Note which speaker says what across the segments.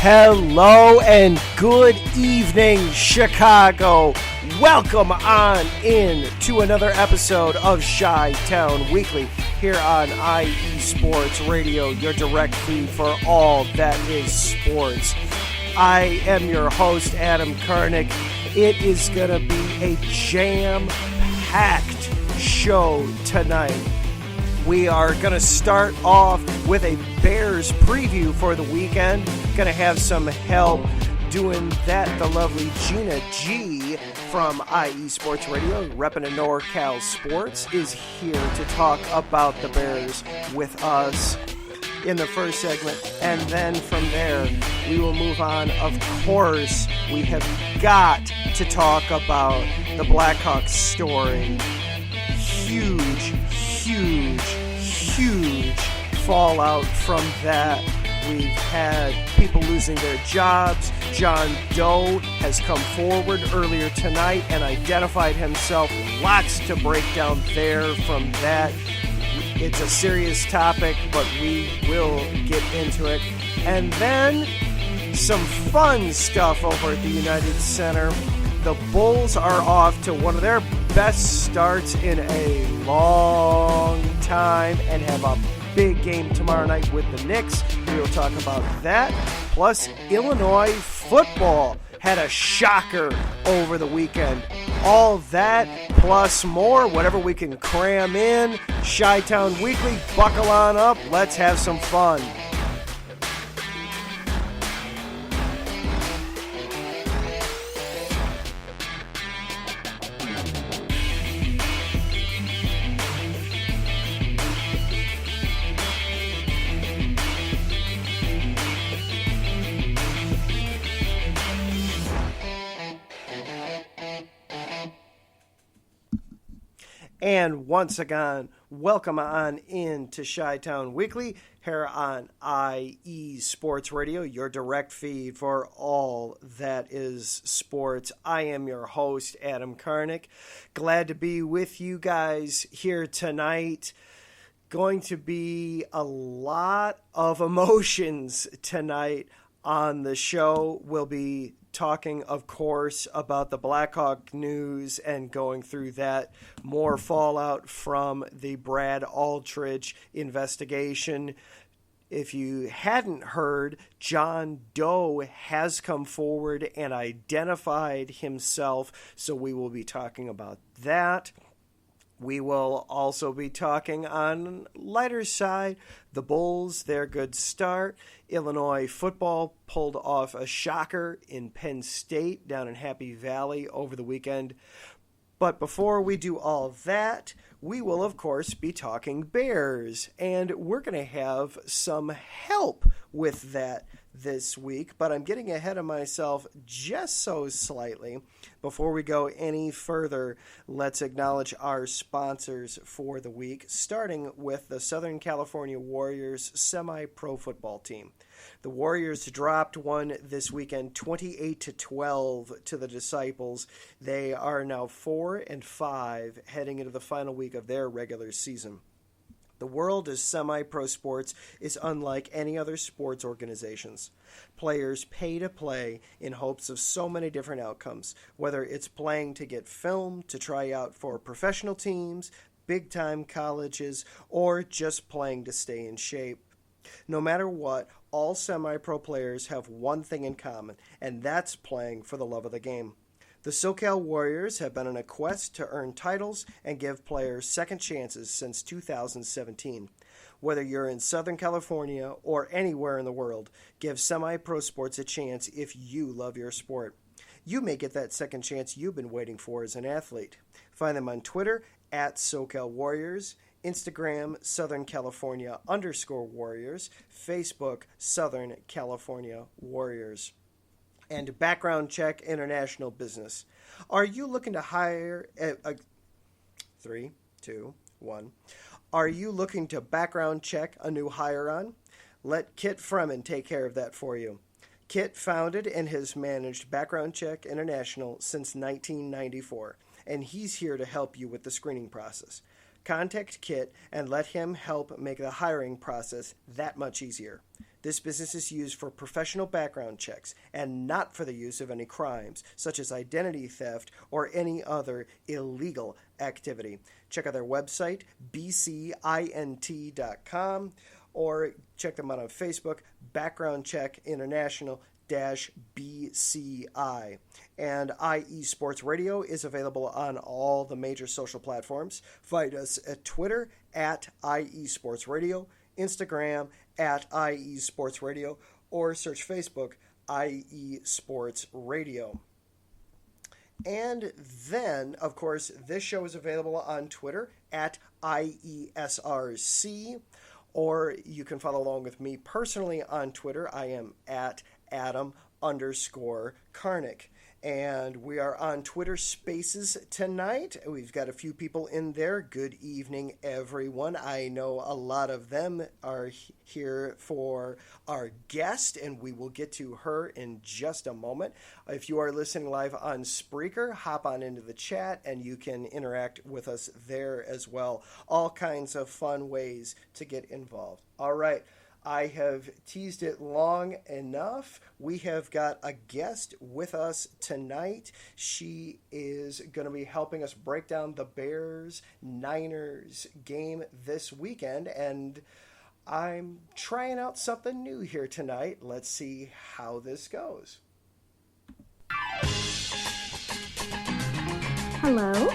Speaker 1: Hello and good evening, Chicago. Welcome on in to another episode of Chi-Town Weekly here on IE Sports Radio, your direct feed for all that is sports. I am your host, Adam Karnick. It is going to be a jam-packed show tonight. We are going to start off with a Bears preview for the weekend. Going to have some help doing that. The lovely Gina G from IE Sports Radio, Reppin Da NorCal Sports, is here to talk about the Bears with us in the first segment. And then from there, we will move on. Of course, we have got to talk about the Blackhawks story. Huge fallout from that. We've had people losing their jobs. John Doe has come forward earlier tonight and identified himself. Lots to break down there from that. It's a serious topic, but we will get into it. And then some fun stuff over at the United Center. The Bulls are off to one of their best starts in a long time and have a big game tomorrow night with the Knicks. We'll talk about that. Plus, Illinois football had a shocker over the weekend. All that plus more, whatever we can cram in. Chi-Town Weekly, buckle on up. Let's have some fun. And once again, welcome on in to Chi-Town Weekly here on IE Sports Radio, your direct feed for all that is sports. I am your host, Adam Karnick. Glad to be with you guys here tonight. Going to be a lot of emotions tonight on the show. We'll be talking, of course, about the Blackhawk news and going through that. More fallout from the Brad Aldridge investigation. If you hadn't heard, John Doe has come forward and identified himself, so we will be talking about that. We will also be talking on lighter side, the Bulls, their good start. Illinois football pulled off a shocker in Penn State down in Happy Valley over the weekend. But before we do all that, we will, of course, be talking Bears. And we're going to have some help with that this week. But I'm getting ahead of myself just so slightly. Before we go any further, let's acknowledge our sponsors for the week, starting with the Southern California Warriors semi-pro football team. The Warriors dropped one this weekend, 28-12 to the Disciples. They are now 4-5 heading into the final week of their regular season. The world of semi-pro sports is unlike any other sports organizations. Players pay to play in hopes of so many different outcomes, whether it's playing to get filmed, to try out for professional teams, big-time colleges, or just playing to stay in shape. No matter what, all semi-pro players have one thing in common, and that's playing for the love of the game. The SoCal Warriors have been on a quest to earn titles and give players second chances since 2017. Whether you're in Southern California or anywhere in the world, give semi-pro sports a chance if you love your sport. You may get that second chance you've been waiting for as an athlete. Find them on Twitter at SoCal Warriors, Instagram Southern California _Warriors, Facebook Southern California Warriors. And Background Check International Business. Are you looking to hire 3, 2, 1. Are you looking to background check a new hire on? Let Kit Fremen take care of that for you. Kit founded and has managed Background Check International since 1994, and he's here to help you with the screening process. Contact Kit and let him help make the hiring process that much easier. This business is used for professional background checks and not for the use of any crimes, such as identity theft or any other illegal activity. Check out their website, bcint.com, or check them out on Facebook, Background Check International BCI. And IE Sports Radio is available on all the major social platforms. Find us at Twitter at IE Sports Radio, Instagram at IE Sports Radio, or search Facebook IE Sports Radio. And then, of course, this show is available on Twitter at IESRC, or you can follow along with me personally on Twitter. I am at Adam_Karnick. And we are on Twitter Spaces tonight. We've got a few people in there. Good evening, everyone. I know a lot of them are here for our guest, and we will get to her in just a moment. If you are listening live on Spreaker, hop on into the chat, and you can interact with us there as well. All kinds of fun ways to get involved. All right. I have teased it long enough. We have got a guest with us tonight. She is going to be helping us break down the Bears-Niners game this weekend, and I'm trying out something new here tonight. Let's see how this goes.
Speaker 2: Hello?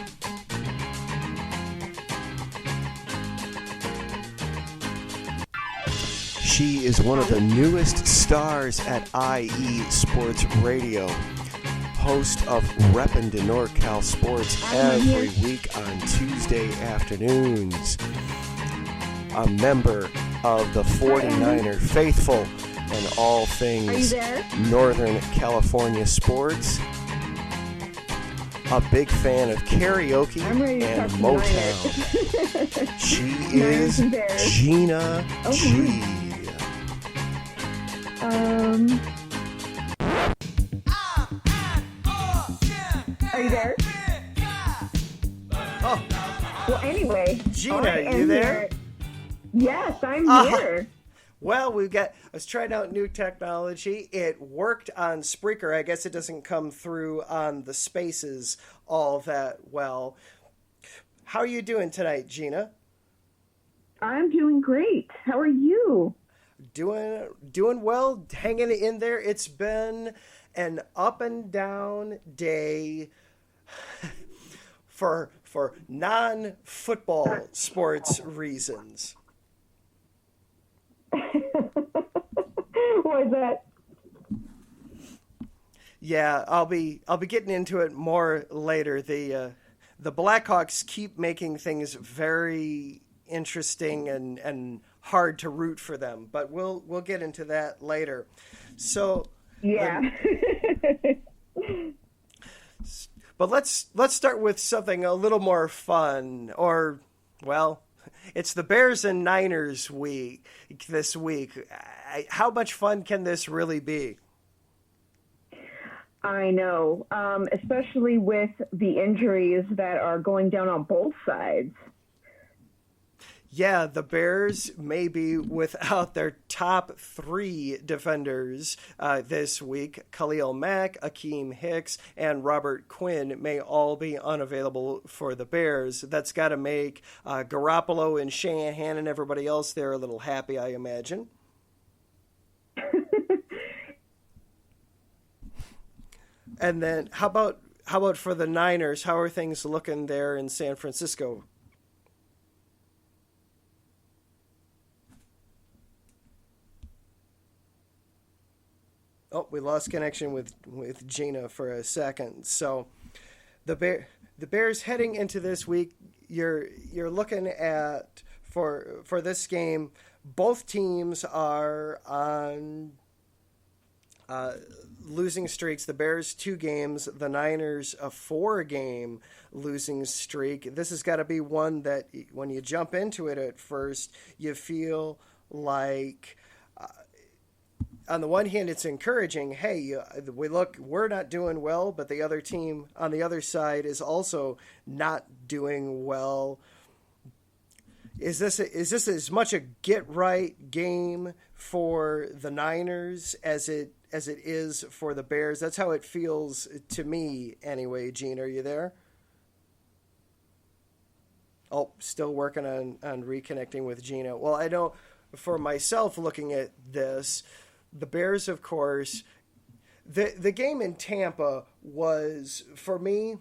Speaker 1: She is one of the newest stars at IE Sports Radio, host of Reppin Da NorCal Sports every week on Tuesday afternoons, a member of the 49er Faithful and all things Northern California sports, a big fan of karaoke and Motown. She is Gina G.
Speaker 2: Are you there?
Speaker 1: Oh.
Speaker 2: Well, anyway.
Speaker 1: Gina, you there?
Speaker 2: Here. Yes, I'm here.
Speaker 1: Well, I was trying out new technology. It worked on Spreaker. I guess it doesn't come through on the Spaces all that well. How are you doing tonight, Gina?
Speaker 2: I'm doing great. How are you?
Speaker 1: Doing well, hanging in there. It's been an up and down day for non-football sports reasons.
Speaker 2: Why is that?
Speaker 1: Yeah, I'll be getting into it more later. The Blackhawks keep making things very interesting and hard to root for them, but we'll get into that later. So
Speaker 2: yeah.
Speaker 1: But let's start with something a little more fun, or well, it's the Bears and Niners week this week. How much fun can this really be?
Speaker 2: I know, especially with the injuries that are going down on both sides.
Speaker 1: Yeah, the Bears may be without their top three defenders this week. Khalil Mack, Akeem Hicks, and Robert Quinn may all be unavailable for the Bears. That's got to make Garoppolo and Shanahan and everybody else there a little happy, I imagine. And then how about for the Niners? How are things looking there in San Francisco? Oh, we lost connection with Gina for a second. So the Bears heading into this week, you're looking at for this game, both teams are on losing streaks. The Bears 2 games, the Niners a 4-game losing streak. This has got to be one that when you jump into it at first, you feel like on the one hand, it's encouraging. Hey, we're not doing well, but the other team on the other side is also not doing well. Is this as much a get right game for the Niners as it is for the Bears? That's how it feels to me anyway. Gene, are you there? Oh, still working on reconnecting with Gina. Well, I know for myself looking at this, the Bears, of course, the game in Tampa was, for me,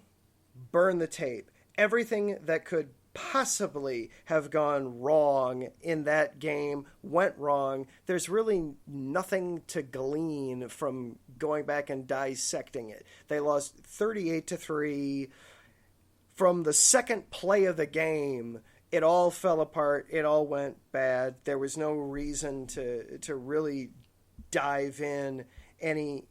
Speaker 1: burn the tape. Everything that could possibly have gone wrong in that game went wrong. There's really nothing to glean from going back and dissecting it. They lost 38-3. From the second play of the game, it all fell apart. It all went bad. There was no reason to really dive in any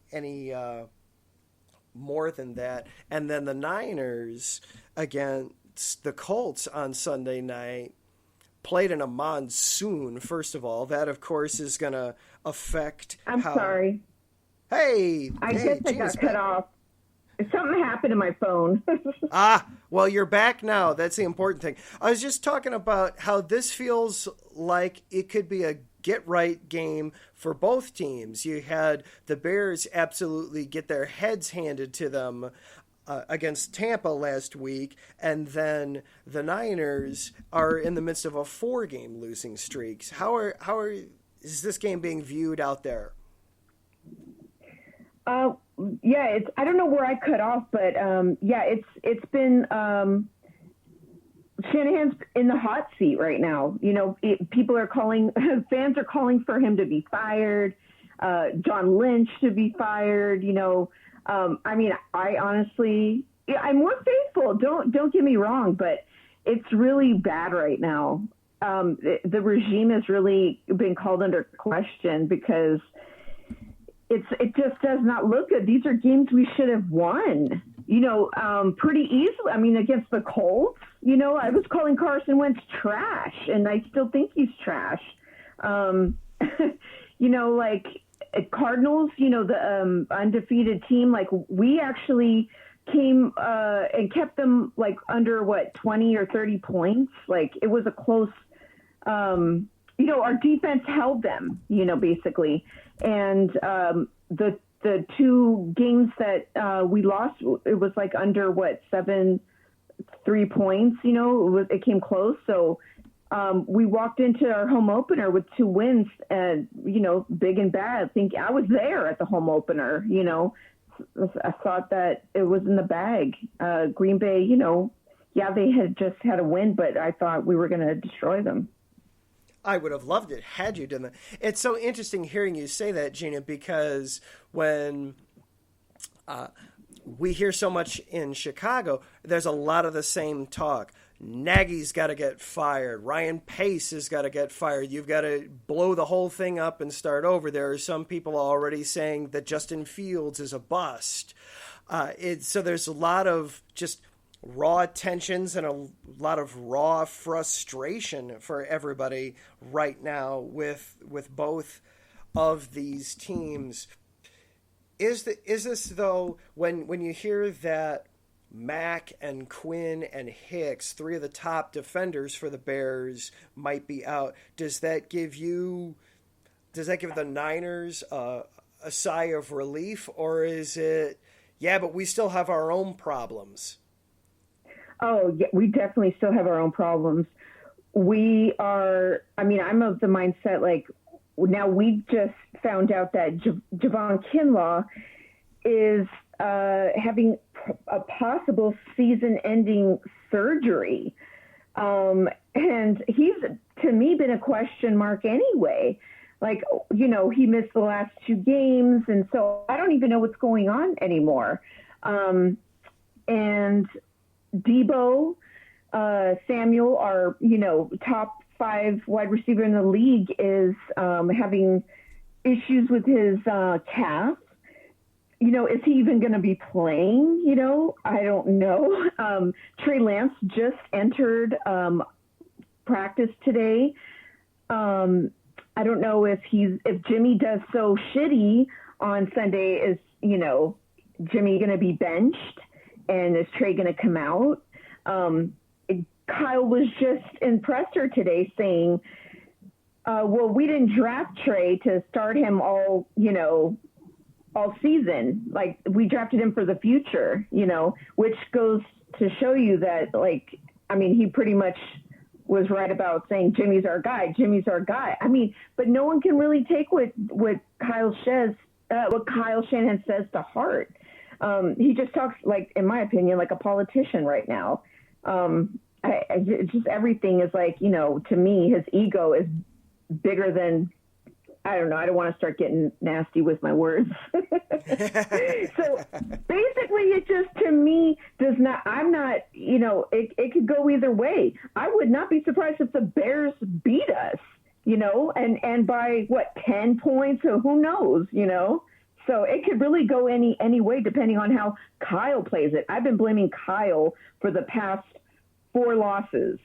Speaker 1: more than that. And then the Niners against the Colts on Sunday night played in a monsoon, first of all. That, of course, is going to affect
Speaker 2: sorry.
Speaker 1: Hey!
Speaker 2: I guess I got cut off. Something happened to my phone.
Speaker 1: Well, you're back now. That's the important thing. I was just talking about how this feels like it could be a get-right game for both teams. You had the Bears absolutely get their heads handed to them against Tampa last week, and then the Niners are in the midst of a 4-game losing streak. Is this game being viewed out there?
Speaker 2: Yeah, I don't know where I cut off, but it's been Shanahan's in the hot seat right now. You know, people are fans are calling for him to be fired, John Lynch to be fired. You know, I honestly, I'm more faithful. Don't get me wrong, but it's really bad right now. The regime has really been called under question because it just does not look good. These are games we should have won, you know, pretty easily. I mean, against the Colts, you know, I was calling Carson Wentz trash, and I still think he's trash. You know, like Cardinals, you know, the undefeated team, like we actually came and kept them like under 20 or 30 points. Like it was a close, you know, our defense held them, you know, basically. And the 2 games that we lost, it was like under 3 points, you know, it came close. So we walked into our home opener with 2 wins, and, you know, big and bad. I think I was there at the home opener, you know. I thought that it was in the bag. Green Bay, you know, yeah, they had just had a win, but I thought we were going to destroy them.
Speaker 1: I would have loved it had you done that. It's so interesting hearing you say that, Gina, because when we hear so much in Chicago, there's a lot of the same talk. Nagy's got to get fired. Ryan Pace has got to get fired. You've got to blow the whole thing up and start over. There are some people already saying that Justin Fields is a bust. So there's a lot of just raw tensions and a lot of raw frustration for everybody right now with both of these teams. Is this though, when you hear that Mack and Quinn and Hicks, 3 of the top defenders for the Bears, might be out, does that give the Niners a sigh of relief, or is it, yeah, but we still have our own problems?
Speaker 2: Oh, yeah, we definitely still have our own problems. I'm of the mindset, like, now we just found out that Javon Kinlaw is having a possible season-ending surgery. And he's, to me, been a question mark anyway. Like, you know, he missed the last 2 games, and so I don't even know what's going on anymore. And Debo, Samuel, our, you know, top 5 wide receiver in the league, is having issues with his calf. You know, is he even going to be playing? You know, I don't know. Trey Lance just entered practice today. I don't know if Jimmy does so shitty on Sunday, is, you know, Jimmy going to be benched? And is Trey going to come out? Kyle was just in presser today saying, well, we didn't draft Trey to start him all season. Like, we drafted him for the future, which goes to show you that, he pretty much was right about saying Jimmy's our guy. But no one can really take what Kyle Shanahan says to heart. He just talks, in my opinion, like a politician right now. Just everything is to me, his ego is bigger than, I don't know. I don't want to start getting nasty with my words. So basically it just, to me, does not, I'm not, it could go either way. I would not be surprised if the Bears beat us, and by 10 points, so who knows, So it could really go any way depending on how Kyle plays it. I've been blaming Kyle for the past 4 losses.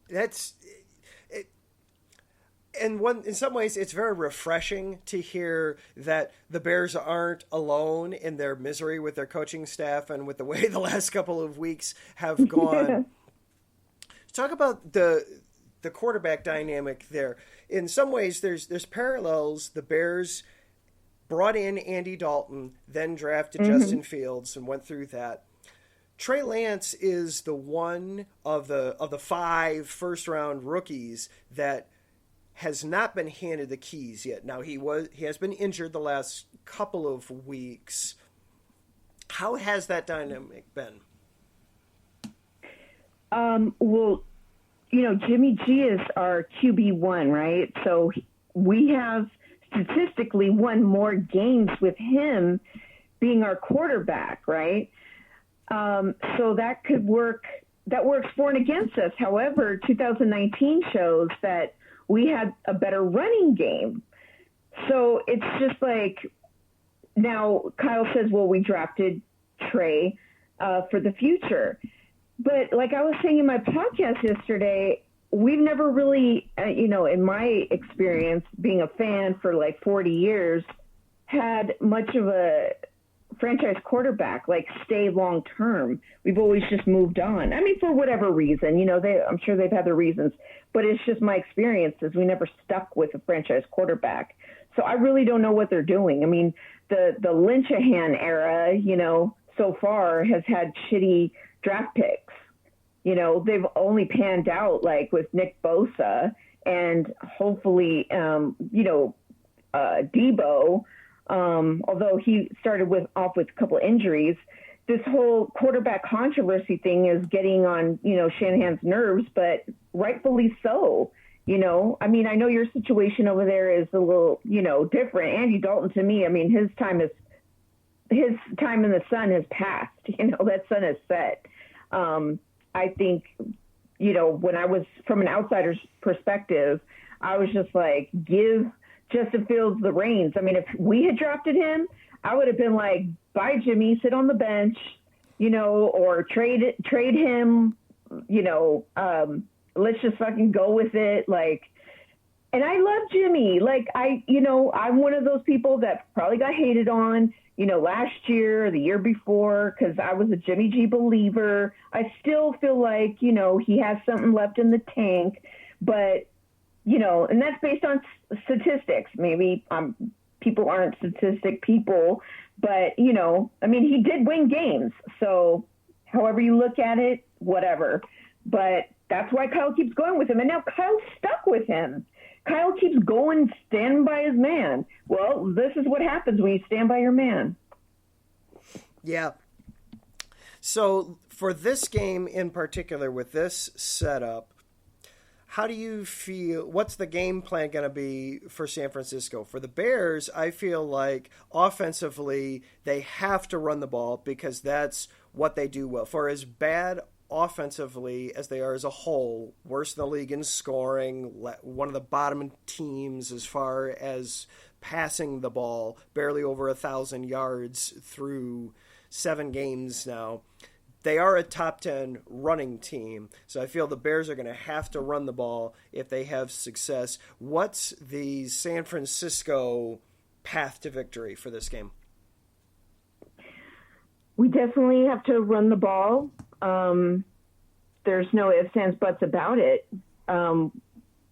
Speaker 1: That's it. And in some ways, it's very refreshing to hear that the Bears aren't alone in their misery with their coaching staff and with the way the last couple of weeks have gone. Talk about the quarterback dynamic there. In some ways, there's parallels. The Bears brought in Andy Dalton, then drafted Justin Fields, and went through that. Trey Lance is the one of the 5 first-round rookies that has not been handed the keys yet. Now, he has been injured the last couple of weeks. How has that dynamic been?
Speaker 2: Well, Jimmy G is our QB1, right? So we have statistically won more games with him being our quarterback, right? So that could work. That works for and against us. However, 2019 shows that we had a better running game. So it's just now Kyle says, well, we drafted Trey for the future. But like I was saying in my podcast yesterday, we've never really, in my experience, being a fan for 40 years, had much of a franchise quarterback stay long term. We've always just moved on. For whatever reason, I'm sure they've had their reasons, but it's just my experience is we never stuck with a franchise quarterback. So I really don't know what they're doing. The Lynchahan era, so far has had shitty draft picks. They've only panned out with Nick Bosa and hopefully, Debo, although he started off with a couple of injuries. This whole quarterback controversy thing is getting on, Shanahan's nerves, but rightfully so. I know your situation over there is a little, different. Andy Dalton, to me, his time in the sun has passed. That sun is set. I think, when I was from an outsider's perspective, I was just give Justin Fields the reins. If we had drafted him, I would have been bye, Jimmy, sit on the bench, or trade him, let's just fucking go with it. And I love Jimmy. I'm one of those people that probably got hated on, last year or the year before, because I was a Jimmy G believer. I still feel he has something left in the tank, but, and that's based on statistics. Maybe people aren't statistic people, but, he did win games. So however you look at it, whatever. But that's why Kyle keeps going with him. And now Kyle's stuck with him. Kyle keeps going, standing by his man. Well, this is what happens when you stand by your man.
Speaker 1: Yeah. So for this game in particular, with this setup, how do you feel? What's the game plan going to be for San Francisco? For the Bears, I feel like offensively, they have to run the ball because that's what they do well. For as bad offensively as they are as a whole, worse than the league in scoring, one of the bottom teams as far as passing the ball, barely over 1,000 yards through 7 games now. They are a top 10 running team, so I feel the Bears are going to have to run the ball if they have success. What's the San Francisco path to victory for this game?
Speaker 2: We definitely have to run the ball. there's no ifs, ands, buts about it.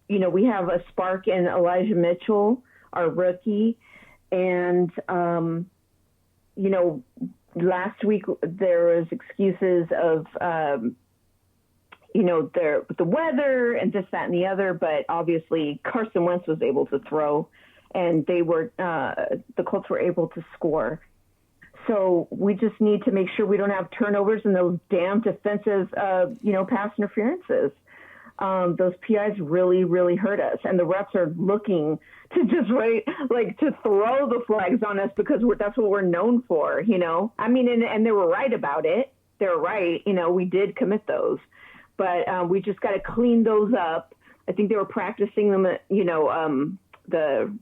Speaker 2: We have a spark in Elijah Mitchell, our rookie. And, last week there was excuses of, the weather and this, that, and the other. But obviously Carson Wentz was able to throw, and the Colts were able to score. So we just need to make sure we don't have turnovers and those damn defensive, pass interferences. Those PIs really, really hurt us. And the refs are looking to just to throw the flags on us because that's what we're known for, and they were right about it. They were right. We did commit those, but we just got to clean those up. I think they were practicing them,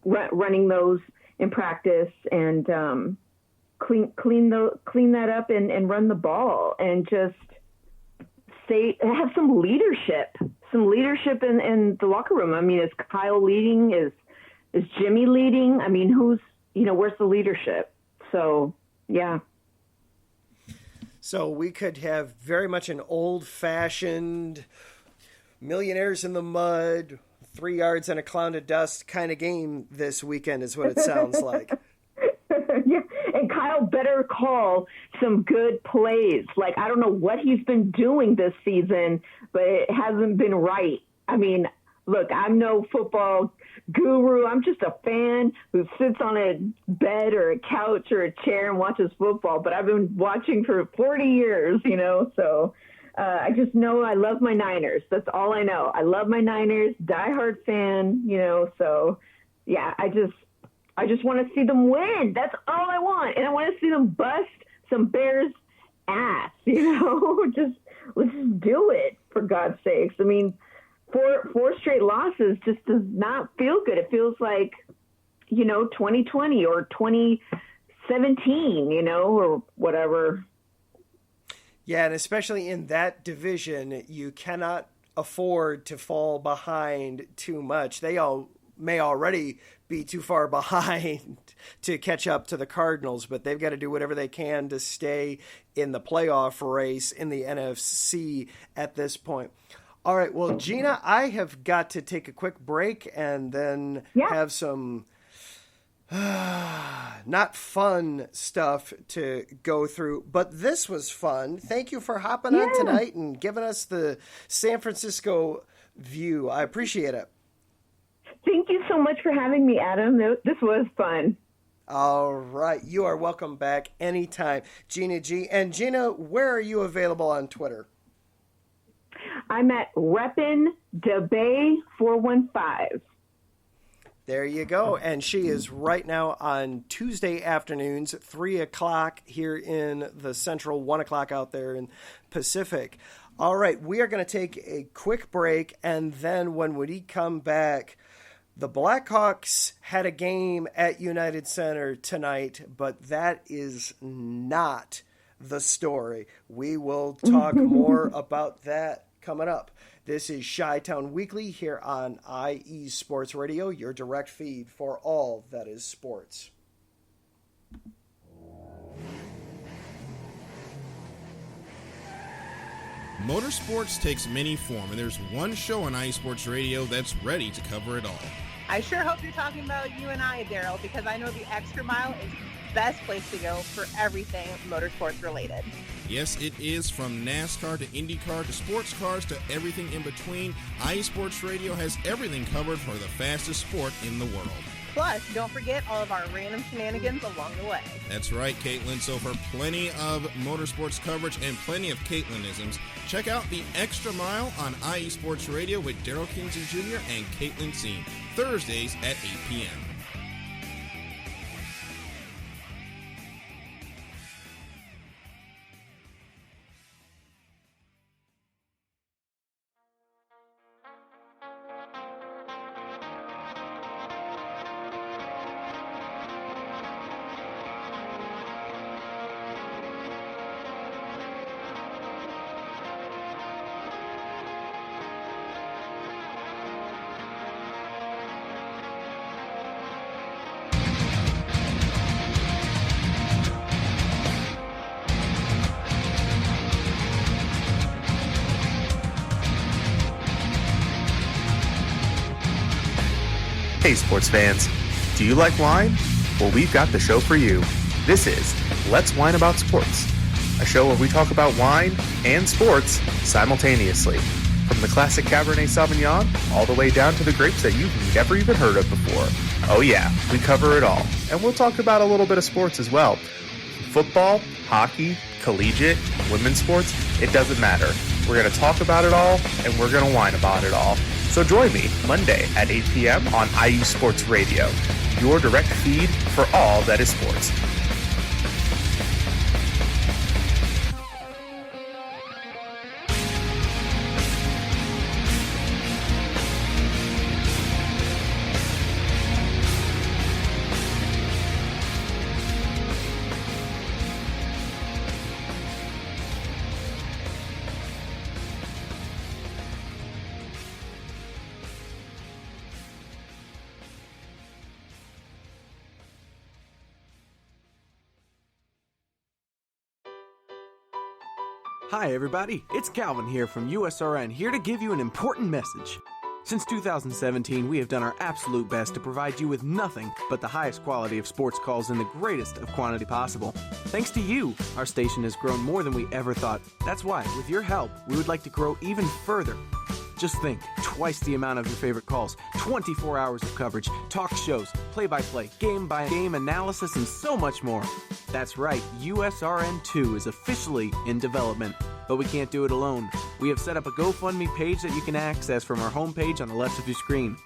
Speaker 2: running those in practice, and clean that up and run the ball and just have some leadership in the locker room. I mean, is Kyle leading? Is Jimmy leading? I mean, where's the leadership? So, yeah.
Speaker 1: So we could have very much an old-fashioned millionaires in the mud, 3 yards and a cloud of dust kind of game this weekend is what it sounds like.
Speaker 2: Yeah, and Kyle better call some good plays. I don't know what he's been doing this season, but it hasn't been right. I mean, look, I'm no football guru. I'm just a fan who sits on a bed or a couch or a chair and watches football. But I've been watching for 40 years, so I just know I love my Niners. That's all I know. I love my Niners, diehard fan, so yeah, I just want to see them win. That's all I want. And I want to see them bust some Bears ass, let's just do it, for God's sakes. I mean, four straight losses just does not feel good. It feels like, 2020 or 2017, or whatever.
Speaker 1: Yeah, and especially in that division, you cannot afford to fall behind too much. They all may already be too far behind to catch up to the Cardinals, but they've got to do whatever they can to stay in the playoff race in the NFC at this point. All right, well, Gina, I have got to take a quick break and then have some not fun stuff to go through, but this was fun. Thank you for hopping on tonight and giving us the San Francisco view. I appreciate it.
Speaker 2: Thank you so much for having me, Adam. This was fun.
Speaker 1: All right. You are welcome back anytime, Gina G. And Gina, where are you available on Twitter?
Speaker 2: I'm at Reppin Da 415.
Speaker 1: There you go. And she is right now on Tuesday afternoons, 3 o'clock here in the Central, 1 o'clock out there in Pacific. All right. We are going to take a quick break. And then when we come back, the Blackhawks had a game at United Center tonight, but that is not the story. We will talk more about that coming up. This is Chi-Town Weekly here on IE Sports Radio, your direct feed for all that is sports.
Speaker 3: Motorsports takes many forms, and there's one show on IE Sports Radio that's ready to cover it all.
Speaker 4: I sure hope you're talking about you and I, Daryl, because I know the Extra Mile is the best place to go for everything motorsports related.
Speaker 3: Yes, it is. From NASCAR to IndyCar to sports cars to everything in between, IE Sports Radio has everything covered for the fastest sport in the world.
Speaker 4: Plus, don't forget all of our random shenanigans along the way.
Speaker 3: That's right, Caitlin. So for plenty of motorsports coverage and plenty of Caitlinisms, check out the Extra Mile on IE Sports Radio with Daryl Kingston Jr. and Caitlin Seen, Thursdays at 8 p.m.
Speaker 5: Hey sports fans, do you like wine? Well, we've got the show for you. This is Let's Wine About Sports, a show where we talk about wine and sports simultaneously. From the classic Cabernet Sauvignon all the way down to the grapes that you've never even heard of before. Oh yeah, we cover it all. And we'll talk about a little bit of sports as well. Football, hockey, collegiate, women's sports, it doesn't matter. We're going to talk about it all, and we're going to whine about it all. So join me Monday at 8 p.m. on IU Sports Radio, your direct feed for all that is sports.
Speaker 6: Hi everybody, it's Calvin here from USRN, here to give you an important message. Since 2017, we have done our absolute best to provide you with nothing but the highest quality of sports calls in the greatest of quantity possible. Thanks to you, our station has grown more than we ever thought. That's why, with your help, we would like to grow even further. Just think, twice the amount of your favorite calls, 24 hours of coverage, talk shows, play-by-play, game-by-game analysis, and so much more. That's right, USRN2 is officially in development, but we can't do it alone. We have set up a GoFundMe page that you can access from our homepage on the left of your screen.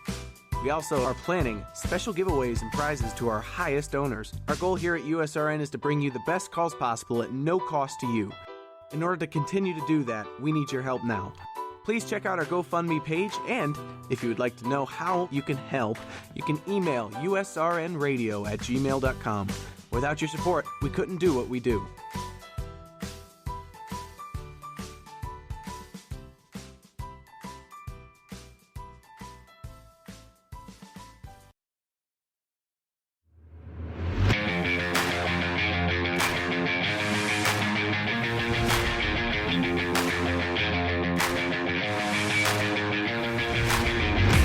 Speaker 6: We also are planning special giveaways and prizes to our highest donors. Our goal here at USRN is to bring you the best calls possible at no cost to you. In order to continue to do that, we need your help now. Please check out our GoFundMe page, and if you would like to know how you can help, you can email usrnradio@gmail.com. Without your support, we couldn't do what we do.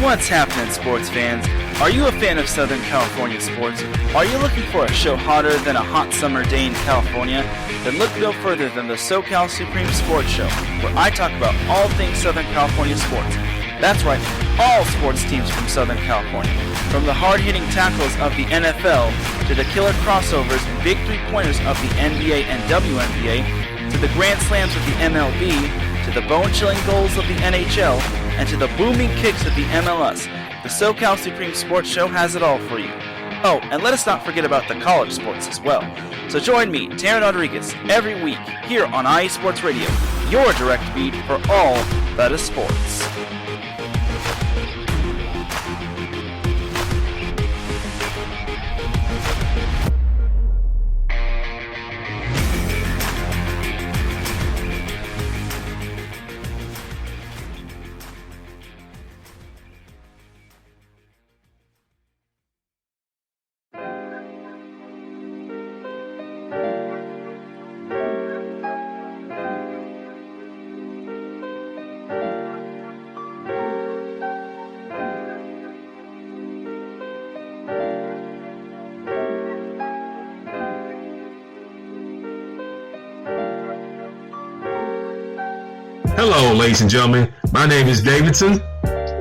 Speaker 7: What's happening, sports fans? Are you a fan of Southern California sports? Are you looking for a show hotter than a hot summer day in California? Then look no further than the SoCal Supreme Sports Show, where I talk about all things Southern California sports. That's right, all sports teams from Southern California. From the hard-hitting tackles of the NFL, to the killer crossovers and big three-pointers of the NBA and WNBA, to the grand slams of the MLB, to the bone-chilling goals of the NHL, and to the booming kicks of the MLS. The SoCal Supreme Sports Show has it all for you. Oh, and let us not forget about the college sports as well. So join me, Taryn Rodriguez, every week here on IE Sports Radio, your direct feed for all that is sports.
Speaker 8: Hello, ladies and gentlemen. My name is Davidson.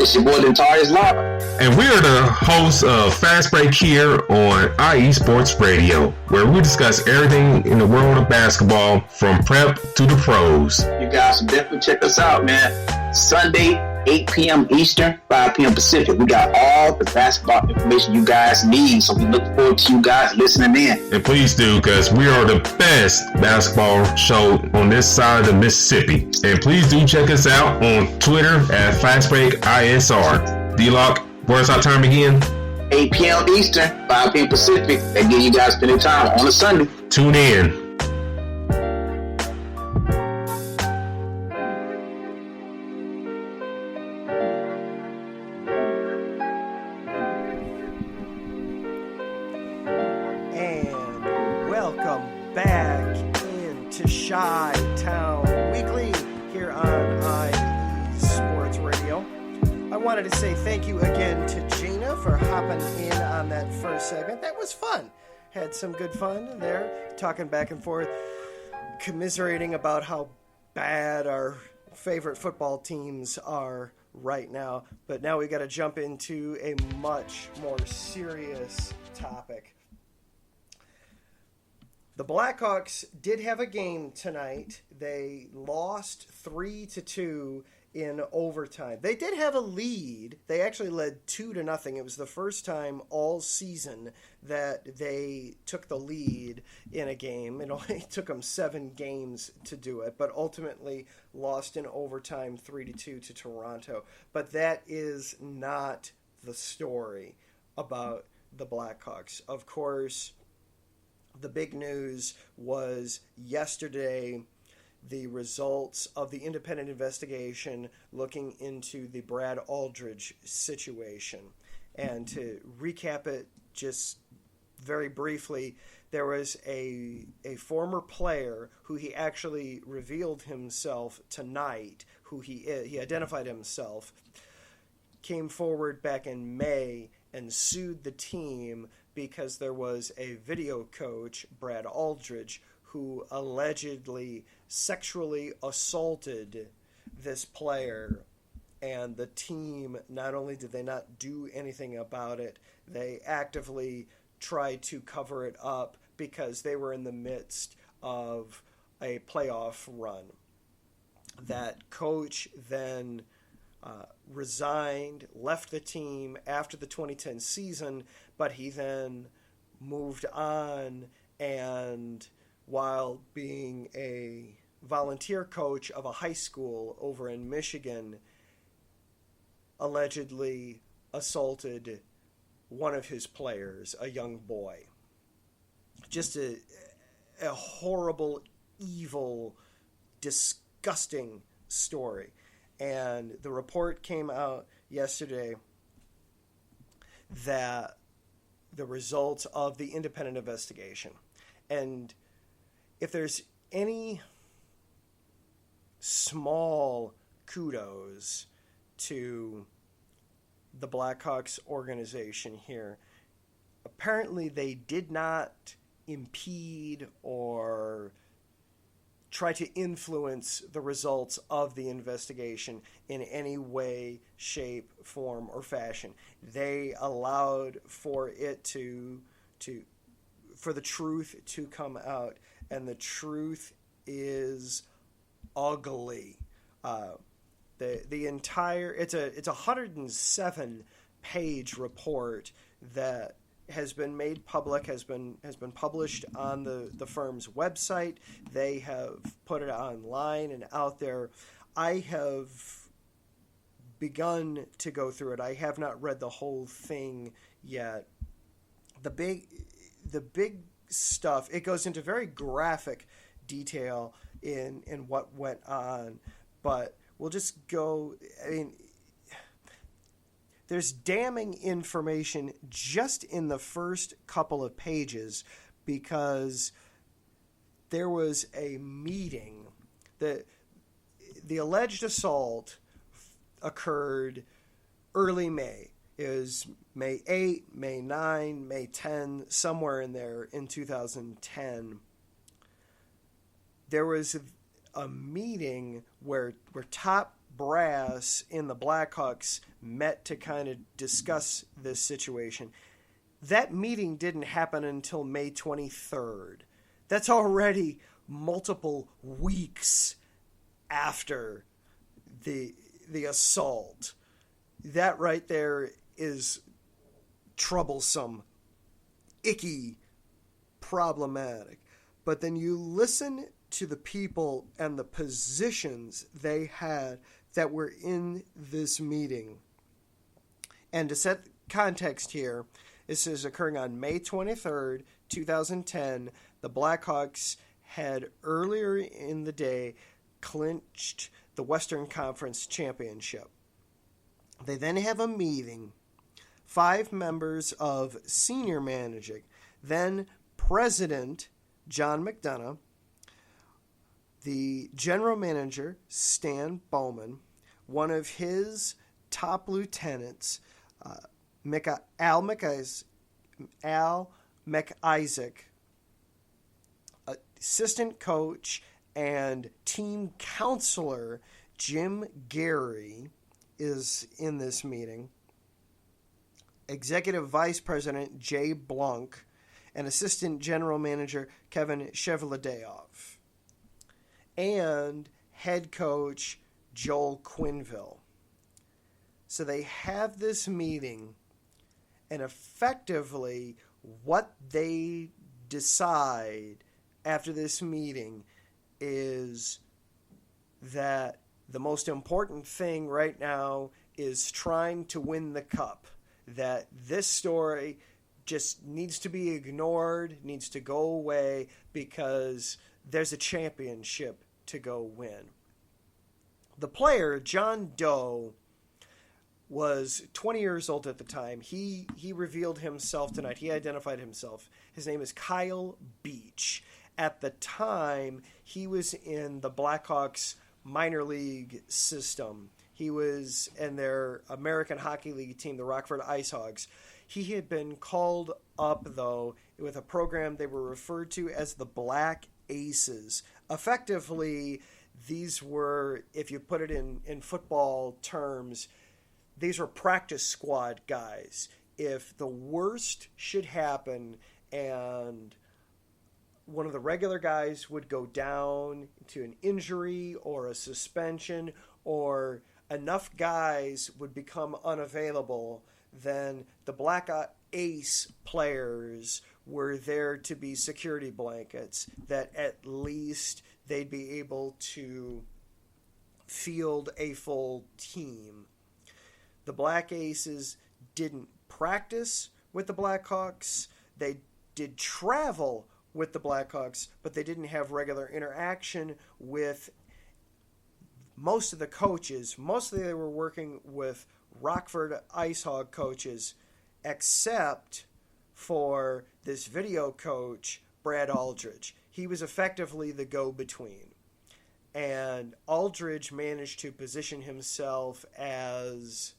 Speaker 9: It's your boy, Dentarius Locke.
Speaker 8: And we are the hosts of Fast Break here on IE Sports Radio, where we discuss everything in the world of basketball from prep to the pros.
Speaker 9: You guys should definitely check us out, man. Sunday, 8 p.m. Eastern, 5 p.m. Pacific. We got all the basketball information you guys need, so we look forward to you guys listening in.
Speaker 8: And please do, because we are the best basketball show on this side of the Mississippi. And please do check us out on Twitter at FastBreakISR. D-Lock, where's our time again?
Speaker 9: 8 p.m. Eastern, 5 p.m. Pacific. That give you guys plenty of time on a Sunday.
Speaker 8: Tune in.
Speaker 1: wanted to say thank you again to Gina for hopping in on that first segment. That was fun. Had some good fun there, talking back and forth, commiserating about how bad our favorite football teams are right now. But now we got to jump into a much more serious topic. The Blackhawks did have a game tonight. They lost 3-2 in overtime. They did have a lead. They actually led 2-0. It was the first time all season that they took the lead in a game. It only took them 7 games to do it, but ultimately lost in overtime 3-2 to Toronto. But that is not the story about the Blackhawks. Of course, the big news was yesterday the results of the independent investigation looking into the Brad Aldridge situation. And to recap it just very briefly, there was a former player who he actually revealed himself tonight, who he identified himself, came forward back in May and sued the team because there was a video coach, Brad Aldridge, who allegedly sexually assaulted this player. And the team, not only did they not do anything about it, they actively tried to cover it up because they were in the midst of a playoff run. That coach then resigned, left the team after the 2010 season, but he then moved on, and while being a volunteer coach of a high school over in Michigan, allegedly assaulted one of his players, a young boy. Just a horrible, evil, disgusting story. And the report came out yesterday that the results of the independent investigation. And if there's any small kudos to the Blackhawks organization here, apparently they did not impede or try to influence the results of the investigation in any way, shape, form, or fashion. They allowed for it for the truth to come out, and the truth is ugly. The entire it's a 107-page report that has been made public, has been published on the firm's website. They have put it online and out there. I have begun to go through it. I have not read the whole thing yet. The big stuff, it goes into very graphic detail in what went on, but we'll just go, there's damning information just in the first couple of pages, because there was a meeting. The alleged assault occurred early May. It was May 8, May 9, May 10, somewhere in there in 2010. There was a meeting where top brass in the Blackhawks met to kind of discuss this situation. That meeting didn't happen until May 23rd. That's already multiple weeks after the assault. That right there is troublesome, icky, problematic. But then you listen to the people and the positions they had that were in this meeting. And to set context here, this is occurring on May 23rd, 2010. The Blackhawks had earlier in the day clinched the Western Conference Championship. They then have a meeting. 5 members of senior management, then President John McDonough, the general manager, Stan Bowman, one of his top lieutenants, Al McIsaac, assistant coach and team counselor Jim Gary is in this meeting, executive vice president Jay Blanc, and assistant general manager Kevin Chevladeov, and head coach Joel Quinville. So they have this meeting, and effectively what they decide after this meeting is that the most important thing right now is trying to win the cup. That this story just needs to be ignored, needs to go away, because there's a championship to go win. The player, John Doe, was 20 years old at the time. He revealed himself tonight. He identified himself. His name is Kyle Beach. At the time, he was in the Blackhawks minor league system. He was in their American Hockey League team, the Rockford IceHogs. He had been called up, though, with a program they were referred to as the Black Aces. Effectively, these were, if you put it in football terms, these were practice squad guys. If the worst should happen and one of the regular guys would go down to an injury or a suspension, or enough guys would become unavailable, then the Black Ace players were there to be security blankets, that at least they'd be able to field a full team. The Black Aces didn't practice with the Blackhawks. They did travel with the Blackhawks, but they didn't have regular interaction with most of the coaches. Mostly they were working with Rockford IceHog coaches, except for this video coach, Brad Aldridge. He was effectively the go-between. And Aldridge managed to position himself as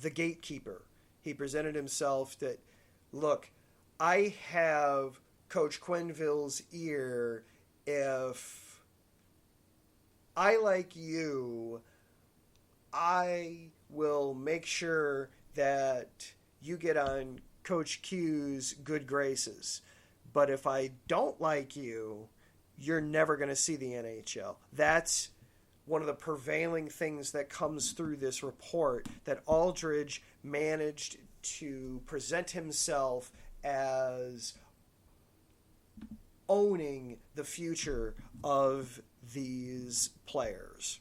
Speaker 1: the gatekeeper. He presented himself that, look, I have Coach Quinville's ear. If I like you, I will make sure that you get on Coach Q's good graces. But if I don't like you, you're never going to see the NHL. That's one of the prevailing things that comes through this report, that Aldridge managed to present himself as owning the future of these players.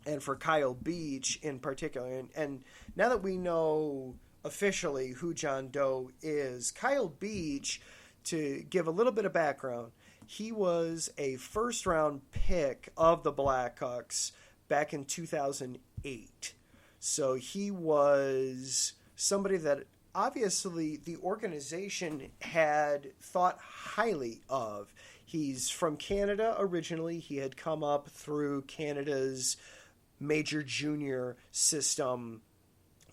Speaker 1: And for Kyle Beach in particular, and now that we know officially who John Doe is, Kyle Beach, to give a little bit of background, he was a first-round pick of the Blackhawks back in 2008. So he was somebody that obviously the organization had thought highly of. He's from Canada originally. He had come up through Canada's major junior system,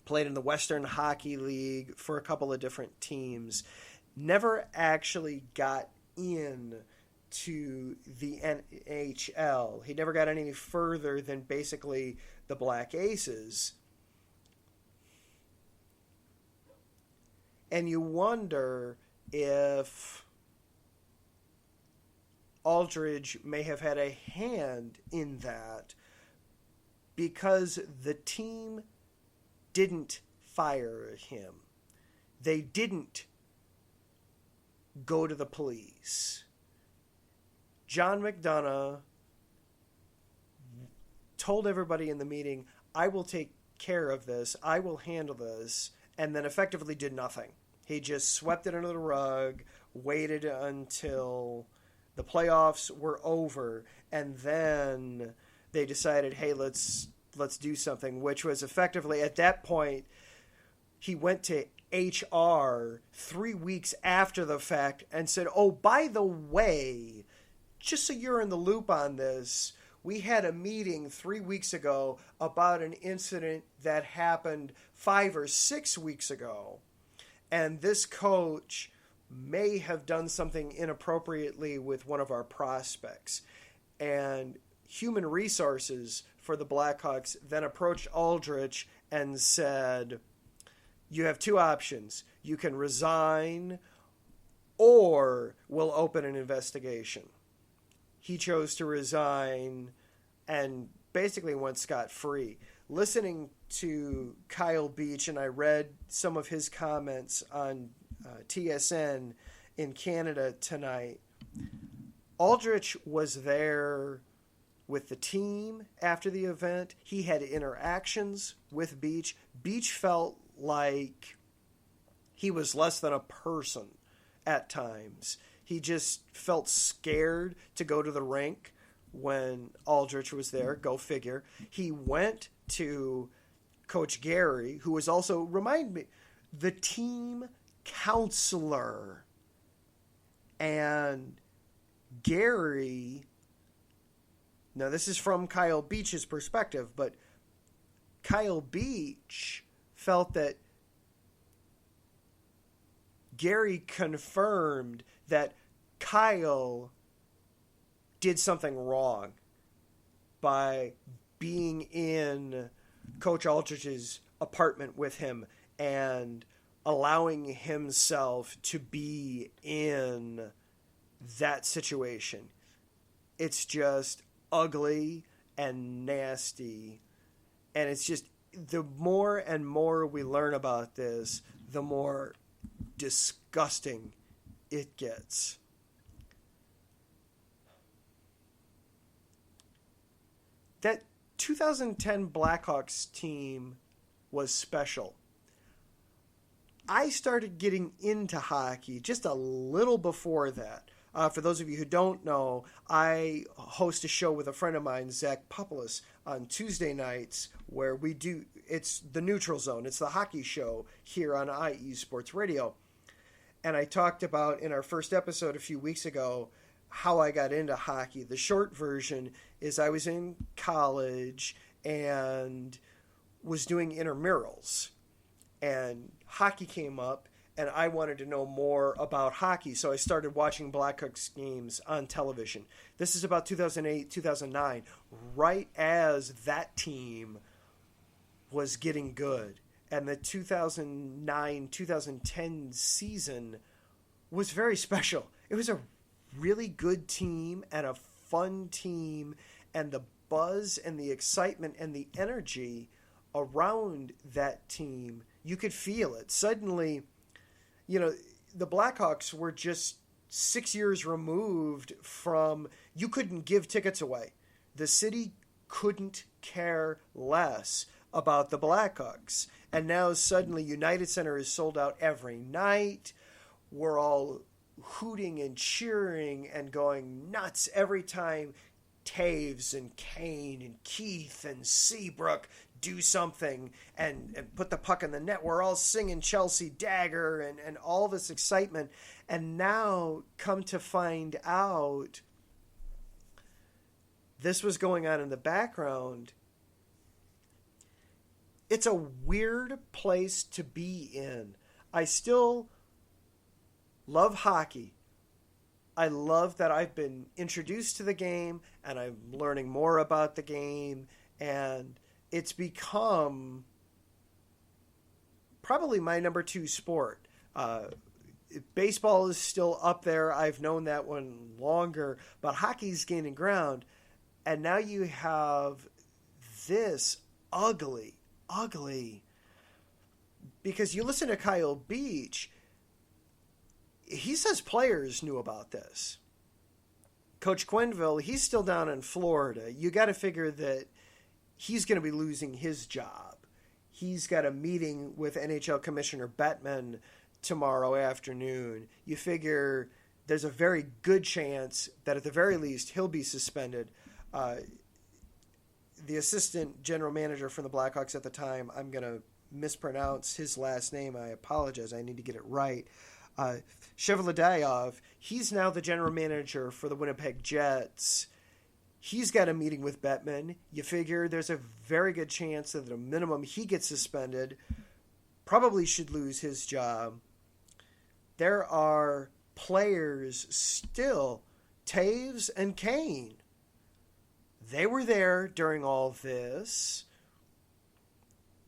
Speaker 1: played in the Western Hockey League for a couple of different teams, never actually got in to the NHL. He never got any further than basically the Black Aces. And you wonder if Aldridge may have had a hand in that, because the team didn't fire him. They didn't go to the police. John McDonough told everybody in the meeting, I will take care of this, I will handle this, and then effectively did nothing. He just swept it under the rug, waited until the playoffs were over, and then they decided, hey, let's do something, which was effectively, at that point, he went to HR 3 weeks after the fact and said, oh, by the way, just so you're in the loop on this, we had a meeting 3 weeks ago about an incident that happened 5 or 6 weeks ago. And this coach may have done something inappropriately with one of our prospects. And human resources for the Blackhawks then approached Aldrich and said, you have two options. You can resign or we'll open an investigation. He chose to resign and basically went scot-free. Listening to Kyle Beach, and I read some of his comments on TSN in Canada tonight, Aldrich was there with the team after the event. He had interactions with Beach. Beach felt like he was less than a person at times. He just felt scared to go to the rink when Aldrich was there. Go figure. He went to Coach Gary, who was also, remind me, the team counselor. And Gary, now this is from Kyle Beach's perspective, but Kyle Beach felt that Gary confirmed that Kyle did something wrong by being in Coach Aldrich's apartment with him and allowing himself to be in that situation. It's just ugly and nasty. And it's just, the more and more we learn about this, the more disgusting it gets. That 2010 Blackhawks team was special. I started getting into hockey just a little before that. For those of you who don't know, I host a show with a friend of mine, Zach Popoulos, on Tuesday nights where we do, it's the Neutral Zone. It's the hockey show here on IE Sports Radio. And I talked about in our first episode a few weeks ago how I got into hockey. The short version is I was in college and was doing intramurals. And hockey came up, and I wanted to know more about hockey, so I started watching Blackhawks games on television. This is about 2008, 2009, right as that team was getting good. And the 2009-2010 season was very special. It was a really good team and a fun team, and the buzz and the excitement and the energy around that team, you could feel it. Suddenly, you know, the Blackhawks were just 6 years removed from, you couldn't give tickets away. The city couldn't care less about the Blackhawks. And now suddenly United Center is sold out every night. We're all hooting and cheering and going nuts every time Taves and Kane and Keith and Seabrook do something and put the puck in the net. We're all singing Chelsea Dagger and all this excitement. And now come to find out this was going on in the background. It's a weird place to be in. I still love hockey. I love that I've been introduced to the game and I'm learning more about the game, and it's become probably my number 2 sport. Baseball is still up there. I've known that one longer, but hockey's gaining ground. And now you have this ugly, because you listen to Kyle Beach, he says players knew about this. Coach Quenneville, he's still down in Florida. You got to figure that he's going to be losing his job. He's got a meeting with NHL Commissioner Bettman tomorrow afternoon. You figure there's a very good chance that at the very least he'll be suspended. The assistant general manager for the Blackhawks at the time, I'm going to mispronounce his last name. I apologize. I need to get it right. Shevladayev, he's now the general manager for the Winnipeg Jets. He's got a meeting with Bettman. You figure there's a very good chance that at a minimum he gets suspended, probably should lose his job. There are players still, Taves and Kane. They were there during all this.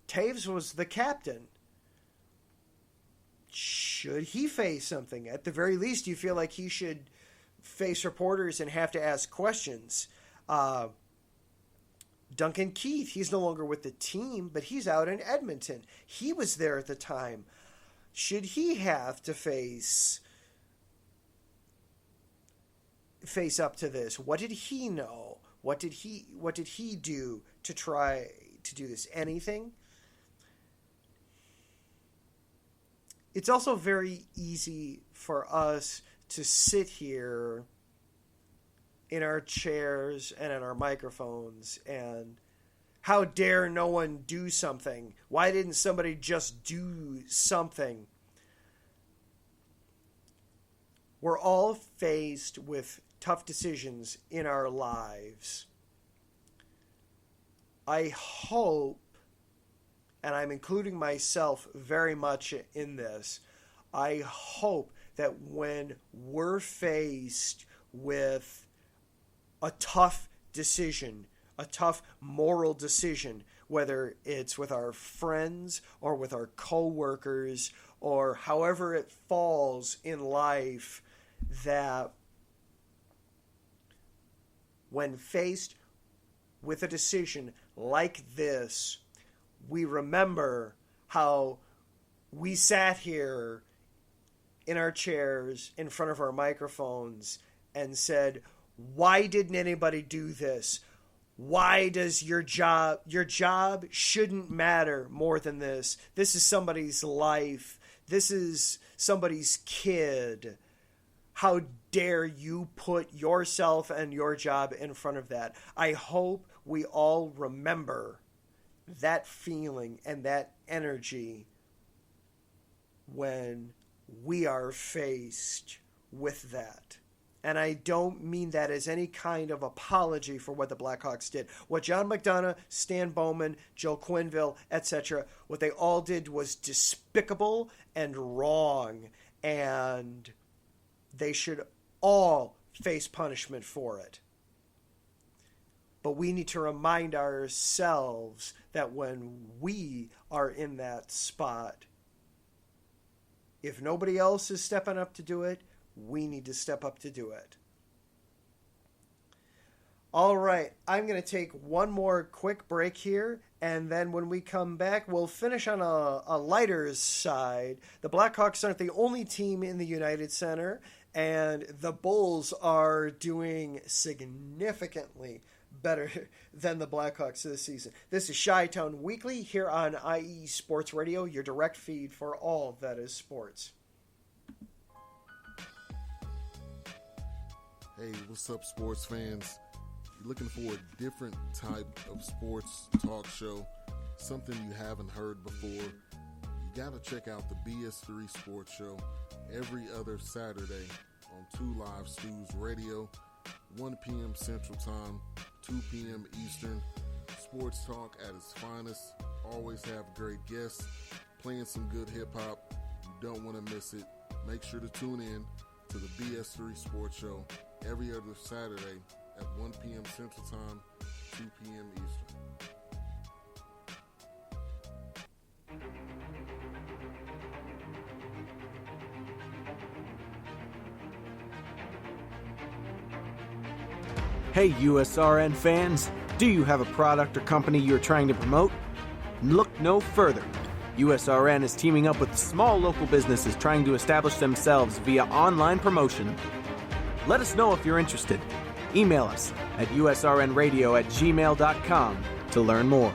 Speaker 1: Taves was the captain. Should he face something? At the very least, you feel like he should face reporters and have to ask questions. Duncan Keith, he's no longer with the team, but he's out in Edmonton. He was there at the time. Should he have to face up to this? What did he know? What did he do to try to do this? Anything? It's also very easy for us to sit here in our chairs and in our microphones and how dare no one do something? Why didn't somebody just do something? We're all faced with tough decisions in our lives. I hope, and I'm including myself very much in this, I hope that when we're faced with a tough decision, a tough moral decision, whether it's with our friends or with our coworkers or however it falls in life, that when faced with a decision like this, we remember how we sat here in our chairs in front of our microphones and said, why didn't anybody do this? Why does your job shouldn't matter more than this? This is somebody's life. This is somebody's kid. How dare you put yourself and your job in front of that? I hope we all remember that feeling and that energy when we are faced with that. And I don't mean that as any kind of apology for what the Blackhawks did. What John McDonough, Stan Bowman, Joe Quenneville, etc., what they all did was despicable and wrong. And they should all face punishment for it. But we need to remind ourselves that when we are in that spot, if nobody else is stepping up to do it, we need to step up to do it. All right, I'm going to take one more quick break here, and then when we come back, we'll finish on a lighter side. The Blackhawks aren't the only team in the United Center, and the Bulls are doing significantly better than the Blackhawks this season. This is Chi-Town Weekly here on IE Sports Radio, your direct feed for all that is sports.
Speaker 10: Hey, what's up, sports fans? You're looking for a different type of sports talk show, something you haven't heard before, you got to check out the BS3 Sports Show every other Saturday on 2 Live Stews Radio, 1 p.m. Central Time, 2 p.m. Eastern. Sports talk at its finest. Always have great guests, playing some good hip-hop. You don't want to miss it. Make sure to tune in to the BS3 Sports Show every other Saturday at 1 p.m. Central Time, 2 p.m. Eastern.
Speaker 6: Hey USRN fans, do you have a product or company you're trying to promote? Look no further. USRN is teaming up with small local businesses trying to establish themselves via online promotion. Let us know if you're interested. Email us at usrnradio@gmail.com to learn more.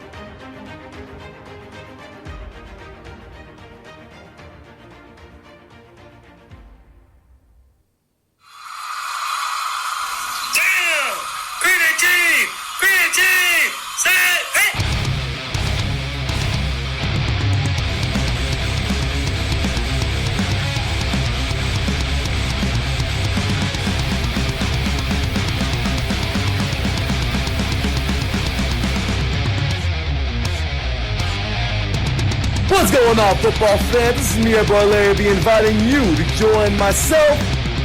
Speaker 11: What's going on, football fans? This is me, your boy Larry, inviting you to join myself,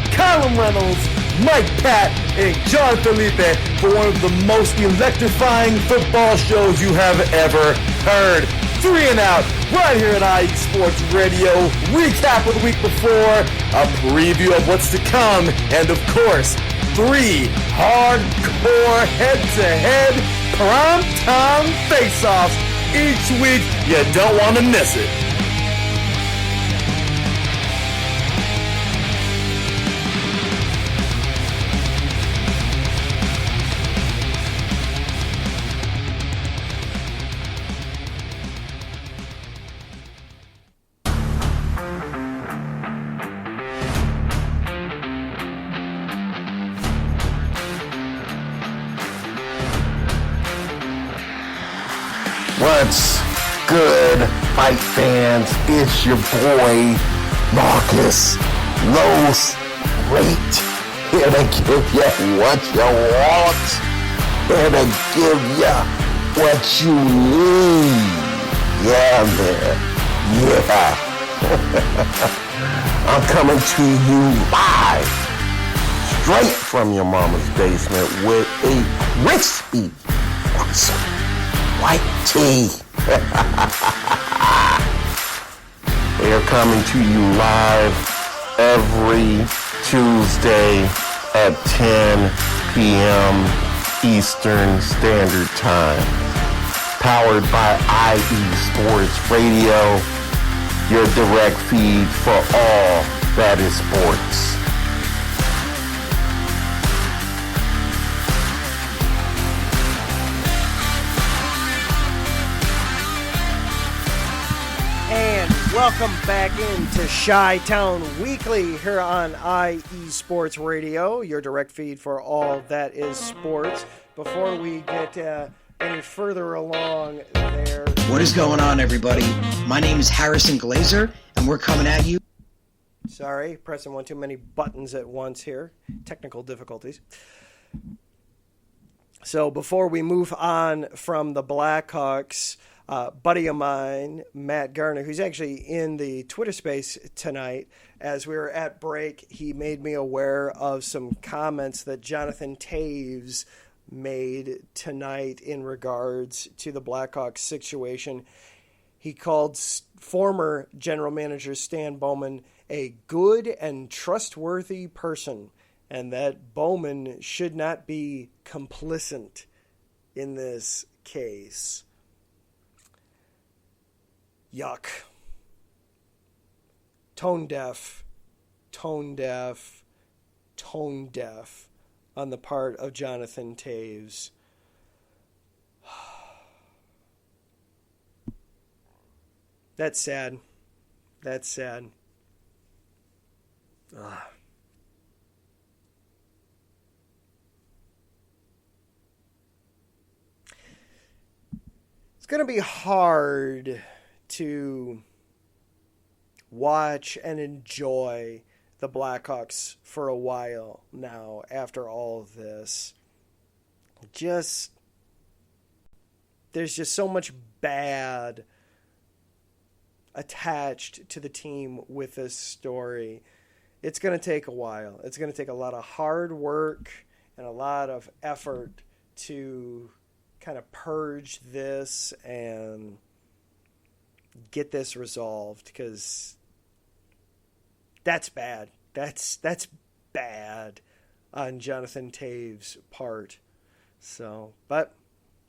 Speaker 11: Colin Reynolds, Mike Pat, and John Felipe for one of the most electrifying football shows you have ever heard. 3 and Out, right here at IE Sports Radio. Recap of the week before, a preview of what's to come, and of course, 3 hardcore head-to-head prime-time face-offs each week. You don't want to miss it.
Speaker 12: What's good, fight fans? It's your boy, Marcus Los Great, here to give you what you want, here to give you what you need. Yeah, man. Yeah. I'm coming to you live, straight from your mama's basement with a crispy, awesome white tea. They are coming to you live every Tuesday at 10 p.m. Eastern Standard Time. Powered by IE Sports Radio, your direct feed for all that is sports.
Speaker 1: Welcome back into Chi-Town Weekly here on IE Sports Radio, your direct feed for all that is sports. Before we get any further along there...
Speaker 13: What is going on, everybody? My name is Harrison Glazer, and we're coming at you.
Speaker 1: Sorry, pressing one too many buttons at once here. Technical difficulties. So before we move on from the Blackhawks... buddy of mine, Matt Garner, who's actually in the Twitter space tonight, as we were at break, he made me aware of some comments that Jonathan Toews made tonight in regards to the Blackhawks situation. He called former general manager Stan Bowman a good and trustworthy person, and that Bowman should not be complicit in this case. Yuck. Tone deaf on the part of Jonathan Toews. That's sad. Ugh. It's going to be hard to watch and enjoy the Blackhawks for a while now after all of this. There's just so much bad attached to the team with this story. It's going to take a while. It's going to take a lot of hard work and a lot of effort to kind of purge this and get this resolved, because that's bad. That's bad on Jonathan Toews' part. So,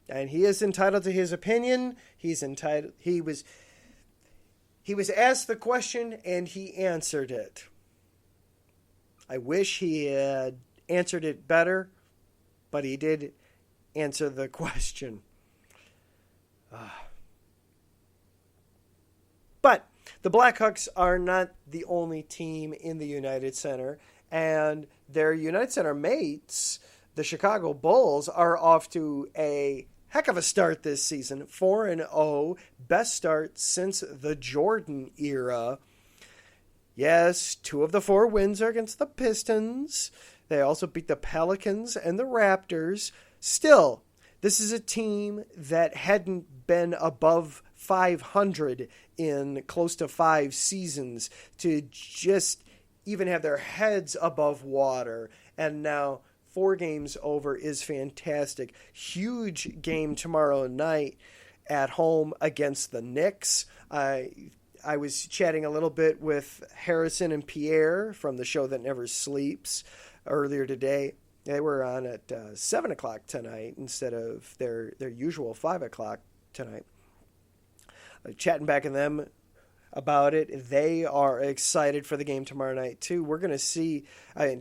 Speaker 1: and he is entitled to his opinion. He's entitled. He was asked the question and he answered it. I wish he had answered it better, but he did answer the question. But the Blackhawks are not the only team in the United Center, and their United Center mates, the Chicago Bulls, are off to a heck of a start this season. 4-0, best start since the Jordan era. Yes, 2 of the 4 wins are against the Pistons. They also beat the Pelicans and the Raptors. Still, this is a team that hadn't been above .500 in close to 5 seasons, to just even have their heads above water. And now 4 games over is fantastic. Huge game tomorrow night at home against the Knicks. I was chatting a little bit with Harrison and Pierre from the show that never sleeps earlier today. They were on at 7 o'clock tonight instead of their usual 5 o'clock tonight. Chatting back with them about it. They are excited for the game tomorrow night, too. We're going to see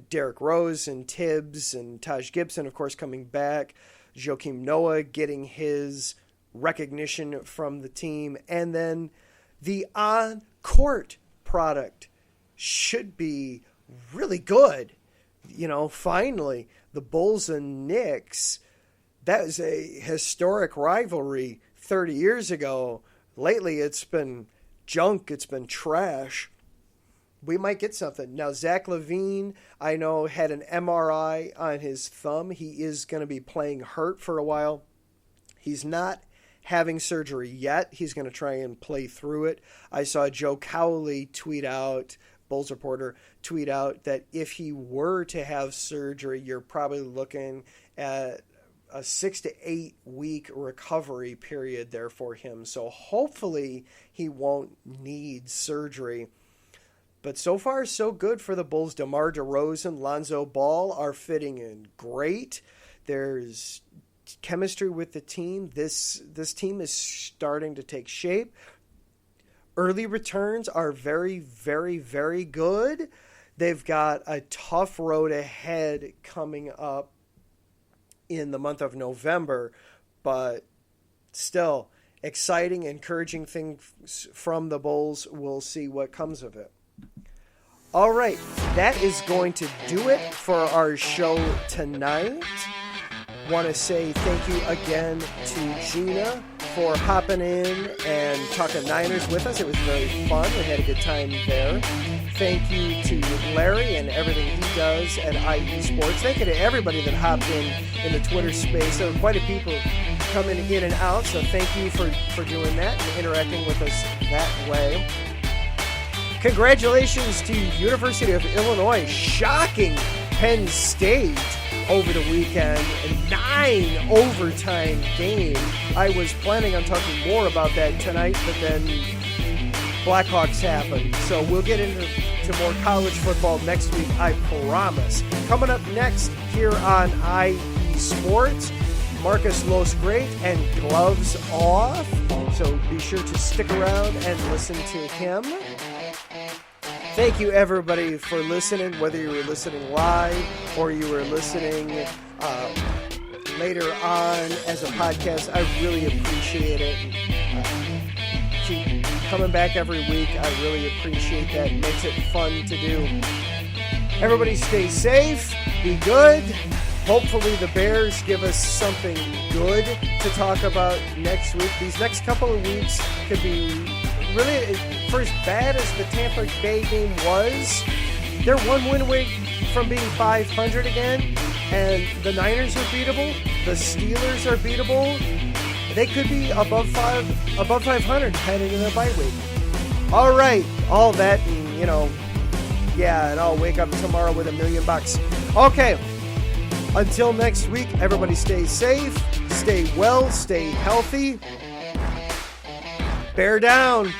Speaker 1: Derrick Rose and Tibbs and Taj Gibson, of course, coming back. Joakim Noah getting his recognition from the team. And then the on-court product should be really good. You know, finally, the Bulls and Knicks, that was a historic rivalry 30 years ago. Lately, it's been junk. It's been trash. We might get something. Now, Zach LaVine, I know, had an MRI on his thumb. He is going to be playing hurt for a while. He's not having surgery yet. He's going to try and play through it. I saw Joe Cowley tweet out, Bulls reporter, tweet out that if he were to have surgery, you're probably looking at a 6 to 8 week recovery period there for him. So hopefully he won't need surgery. But so far, so good for the Bulls. DeMar DeRozan, Lonzo Ball are fitting in great. There's chemistry with the team. This team is starting to take shape. Early returns are very, very, very good. They've got a tough road ahead coming up in the month of November, but still exciting, encouraging things from the Bulls. We'll see what comes of it. All right, that is going to do it for our show tonight. Want to say thank you again to Gina for hopping in and talking Niners with us. It was very fun. We had a good time there. Thank you to Larry and everything he does at IE Sports. Thank you to everybody that hopped in the Twitter space. There were quite a few people coming in and out, so thank you for doing that and interacting with us that way. Congratulations to University of Illinois. Shocking Penn State over the weekend. A 9 overtime game. I was planning on talking more about that tonight, but then Blackhawks happened. So we'll get into more college football next week, I promise. Coming up next here on IE Sports, Marcus Los Great and Gloves Off. So be sure to stick around and listen to him. Thank you, everybody, for listening, whether you were listening live or you were listening later on as a podcast. I really appreciate it. Keep coming back every week. I really appreciate that. It makes it fun to do. Everybody stay safe. Be good. Hopefully the Bears give us something good to talk about next week. These next couple of weeks could be really, for as bad as the Tampa Bay game was, they're one win away from being 500 again, and the Niners are beatable. The Steelers are beatable. They could be above 500 heading into the bye week. All right, all that, and and I'll wake up tomorrow with $1 million. Okay, until next week, everybody stay safe, stay well, stay healthy. Bear down.